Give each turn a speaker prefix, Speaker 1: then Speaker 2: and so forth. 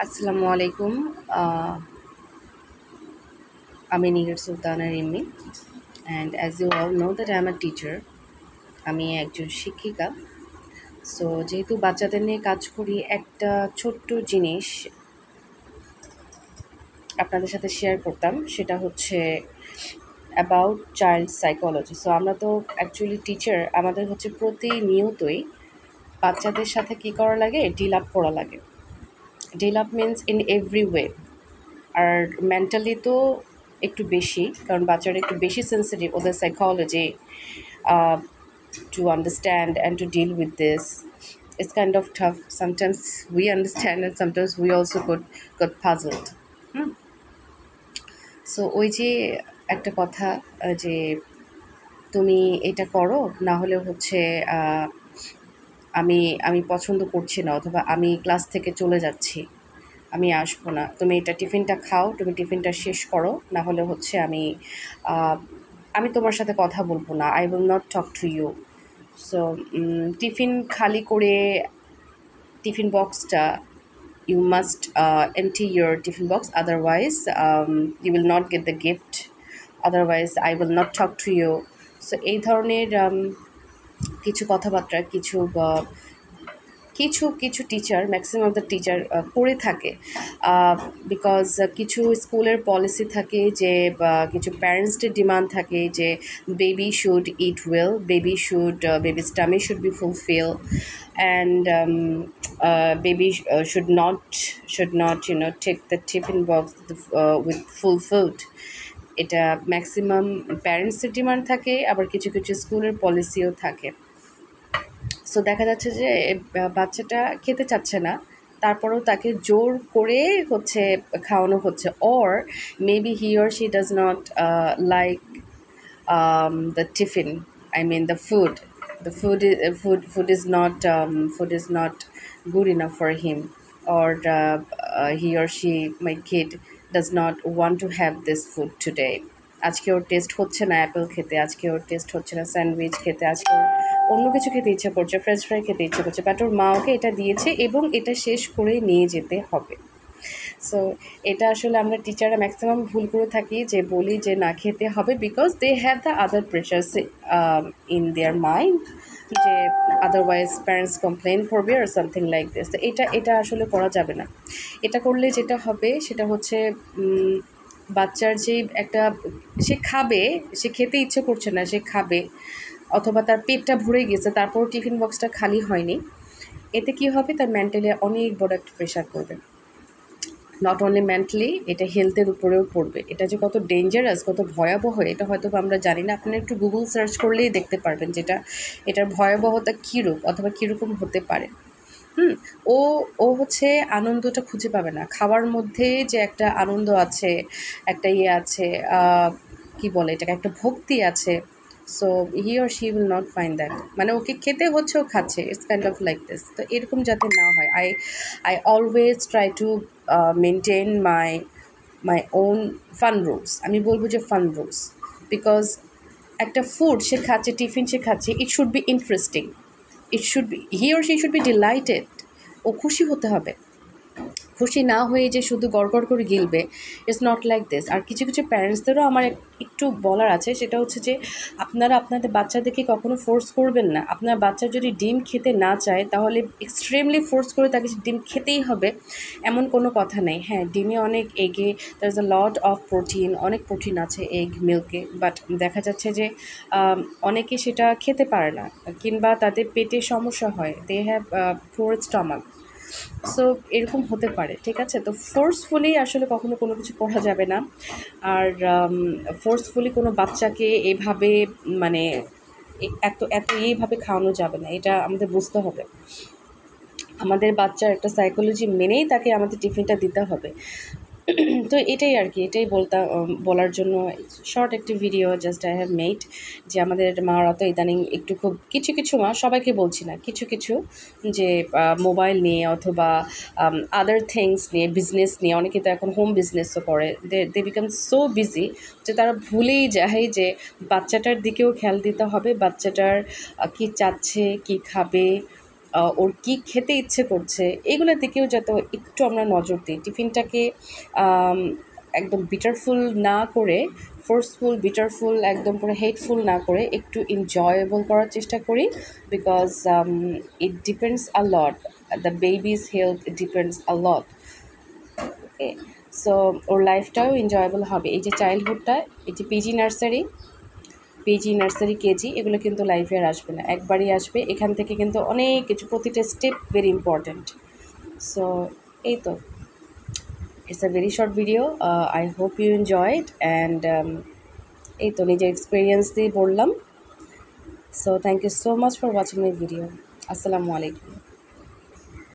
Speaker 1: Assalamu alaikum. I'm Nihir Sultana Rimi, and as you all know that I'm a teacher. আমি একজন শিক্ষিকা। So যেহেতু বাচ্চাদের নিয়ে কাজ করি, একটা ছোট্ট জিনিস আপনাদের সাথে শেয়ার করতাম, সেটা হচ্ছে অ্যাবাউট চাইল্ড সাইকোলজি। সো আমরা তো অ্যাকচুয়ালি টিচার, আমাদের হচ্ছে প্রতিনিয়তই বাচ্চাদের সাথে কী করা লাগে, ডিল আপ করা লাগে। Deal up means in every way. আর মেন্টালি তো একটু বেশি, কারণ বাচ্চারা একটু বেশি সেন্সিটিভ, ওদের psychology to understand and to deal with this. It's kind of tough. Sometimes we understand and sometimes we also got puzzled. So ওই যে একটা কথা, যে তুমি এটা করো, না হলে হচ্ছে আমি আমি পছন্দ করছি না, অথবা আমি ক্লাস থেকে চলে যাচ্ছি, আমি আসবো না, তুমি এটা টিফিনটা খাও, তুমি টিফিনটা শেষ করো, না হলে হচ্ছে আমি তোমার সাথে কথা বলবো না, I will not talk to you. So tiffin খালি করে টিফিন বক্সটা, you must empty your tiffin box, otherwise you will not get the gift, otherwise I will not talk to you. So এই ধরনের কিছু কথাবার্তা, কিছু কিছু teacher, maximum of the teacher করে থাকে, বিকজ কিছু স্কুলের পলিসি থাকে, যে কিছু প্যারেন্টসদের ডিমান্ড থাকে যে বেবি শুড ইট ওয়েল, বেবির stummy should be fulfil, and baby should not take the tiffin box with full food. এটা ম্যাক্সিমাম প্যারেন্টসের ডিমান্ড থাকে, আবার কিছু কিছু স্কুলের পলিসিও থাকে। সো দেখা যাচ্ছে যে বাচ্চাটা খেতে চাচ্ছে না, তারপরেও তাকে জোর করে হচ্ছে খাওয়ানো হচ্ছে, or maybe he or she does not like the tiffin, I mean the food, food is not good enough for him, or he or she, my kid, does not want to have this food today. আজকে ওর test হচ্ছে না Apple খেতে, আজকে ওর test হচ্ছে না sandwich খেতে, আজকে ওর অন্য কিছু খেতে ইচ্ছা করছে, ফ্রেঞ্চ ফ্রাই খেতে ইচ্ছা করছে, বাট ওর মা ওকে এটা দিয়েছে এবং এটা শেষ করে নিয়ে যেতে হবে। সো এটা আসলে আমরা টিচাররা ম্যাক্সিমাম ভুল করে থাকি, যে বলি যে না খেতে হবে, because they have the other pressures in their mind, যে আদারওয়াইজ প্যারেন্টস কমপ্লেন করবে আর সামথিং লাইক দিস। তো এটা আসলে করা যাবে না। এটা করলে যেটা হবে সেটা হচ্ছে বাচ্চার যে একটা, সে খাবে, সে খেতে ইচ্ছে করছে না, সে খাবে, অথবা তার পেটটা ভরে গেছে, তারপরও টিফিন বক্সটা খালি হয়নি। এতে কি হবে, তার মেন্টালি অনেক বড় একটা প্রেশার পড়বে। নট অনলি মেন্টালি, এটা হেলথের উপরেও পড়বে। এটা যে কত ডেঞ্জারাস, কত ভয়াবহ, এটা হয়তো আমরা জানি না। আপনারা একটু গুগল সার্চ করলেই দেখতে পারবেন যেটা, এটার ভয়াবহতা কীরূপ অথবা কীরকম হতে পারে। ও ও হচ্ছে আনন্দটা খুঁজে পাবে না খাওয়ার মধ্যে, যে একটা আনন্দ আছে, একটা ইয়ে আছে, কি বলে এটাকে, একটা ভক্তি আছে। So he or she will not find that, মানে ওকে খেতে হচ্ছে, ও খাচ্ছে, it's kind of like this. তো এরকম যাতে না হয়, I always try to maintain my own fun rules. আমি বলবো যে ফান রুলস, বিকজ একটা ফুড সে খাচ্ছে, টিফিন সে খাচ্ছে, it should be interesting, he or she should be delighted. ও খুশি হতে হবে, খুশি না হয়ে যে শুধু গড়গড় করে গিলবে, ইটস নট লাইক দিস। আর কিছু কিছু প্যারেন্টসদেরও আমার একটু বলার আছে, সেটা হচ্ছে যে আপনারা আপনাদের বাচ্চাদেরকে কখনো ফোর্স করবেন না। আপনার বাচ্চা যদি ডিম খেতে না চায়, তাহলে এক্সট্রিমলি ফোর্স করে তাকে ডিম খেতেই হবে এমন কোনো কথা নেই। হ্যাঁ, ডিমে অনেক, এগে there is a lot of protein, অনেক প্রোটিন আছে এগ মিল্কে, বাট দেখা যাচ্ছে যে অনেকে সেটা খেতে পারে না, কিংবা তাদের পেটে সমস্যা হয়, they have poor stomach. So এরকম হতে পারে, ঠিক আছে। তো ফোর্সফুলি আসলে কখনো কোনো কিছু করা যাবে না। আর ফোর্সফুলি কোনো বাচ্চাকে এভাবে, মানে এত এত এইভাবে খাওয়ানো যাবে না, এটা আমাদের বুঝতে হবে। আমাদের বাচ্চার একটা সাইকোলজি মেনেই তাকে আমাদের টিফিনটা দিতে হবে। তো এটাই আর কি, এটাই বলার জন্য শর্ট একটি video just I have made, যে আমাদের মারা তো ইদানিং একটু, খুব কিছু কিছু মা, সবাইকে বলছি না, কিছু কিছু, যে মোবাইল নিয়ে অথবা আদার থিংস নিয়ে, বিজনেস নিয়ে, অনেকে তো এখন হোম বিজনেসও করে, দে বিকাম সো বিজি যে তারা ভুলেই যায় যে বাচ্চাটার দিকেও খেয়াল দিতে হবে, বাচ্চাটার কী চাচ্ছে, কী খাবে, ওর কী খেতে ইচ্ছে করছে এগুলোর দিকেও যাতে একটু আমরা নজর দিই। টিফিনটাকে আম একদম বিটারফুল না করে, ফোর্সফুল, বিটারফুল, একদম পুরো হেটফুল না করে একটু এনজয়েবল করার চেষ্টা করি। Because it depends a lot, the baby's health depends a lot. Okay, so ওর লাইফটাও এনজয়েবল হবে। এই যে চাইল্ডহুডটা, এই যে পিজি নার্সারি কেজি এগুলো কিন্তু লাইফে আর আসবে না, একবারই আসবে। এখান থেকে কিন্তু অনেক কিছু, প্রতিটা স্টেপ ভেরি ইম্পর্ট্যান্ট। সো এই তো, it's a very short video. I hope you enjoyed and এই তো নিজের এক্সপিরিয়েন্স দিয়ে বললাম। So thank you so much for watching my video. আসসালামু আলাইকুম।